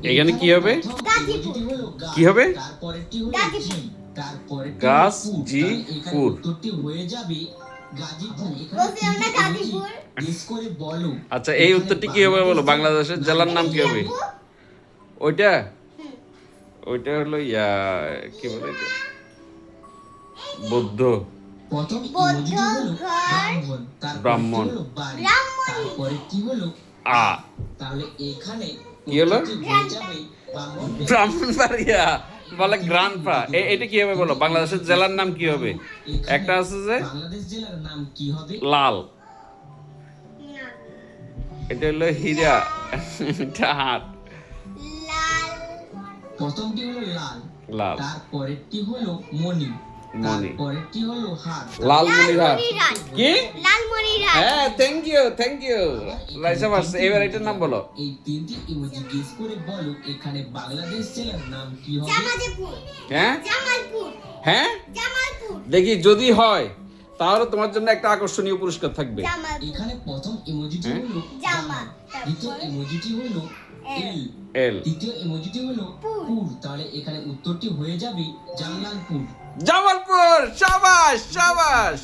এখানে কি হবে? গাজীপুর। কি হবে? তারপরেরটি হলো গাজীপুর। জি, তারপরেরটি গাছ, হলো পুর, জি, তাহলে এখানে পুর। উত্তরটি হয়ে যাবে গাজীপুর। এখানে বলছি আমরা গাজীপুর। গেস করে বলো। আচ্ছা, এই এখানে উত্তরটি কি হবে বলো? বাংলাদেশের জেলার নাম কি হবে? আপু? ওইটা হুম। ওইটা হলো কি বলে এটা? বৌদ্ধ। প্রথম বৌদ্ধ ইমোজিটি হলো ঘর। ব্রাহ্মণ, তারপরেরটি ব্রাহ্মণ। হলো বাড়ি, ব্রাহ্মণ। তারপরেরটি হলো আ তাহলে এখানে কি হলো? উত্তরটি হয়ে যাবে ব্রাহ্মণ। ব্রাহ্মণবাড়িয়া বলে গ্রান্ডপা। এটা কি হবে বলো? বাংলাদেশের জেলার নাম কি হবে? একটা আছে যে বাংলাদেশ জেলার নাম কি হবে? লাল, না। এটা হলো হীরা, এটা হাট। লাল। প্রথমটি হলো লাল, লাল, তারপরেরটি হলো মণি, মণি। তারপরেরটি হলো হাত। লালমনিরহাট। লালমনিরহাট। কি? লালমনিরহাট। হ্যাঁ, থ্যাংক ইউ রাইসা বাস। এবার এটার নাম বলো। এই তিনটি ইমোজি গেস করে বলো এখানে বাংলাদেশ জেলার নাম কি হবে? জামালপুর। হ্যাঁ জামালপুর। হ্যাঁ, জামালপুর। দেখি যদি হয় তাহলে তোমার জন্য একটা আকর্ষণীয় পুরস্কার থাকবে। জামালপুর। এখানে প্রথম ইমোজিটি হ্যাঁ? হলো জামা। দ্বিতীয় তারপর ইমোজিটি হলো এল, এল, তৃতীয় ইমোজিটি হলো পুর। পুর, তাহলে এখানে উত্তরটি হয়ে যাবে জালালপুর। জামালপুর। সাবাস সাবাস।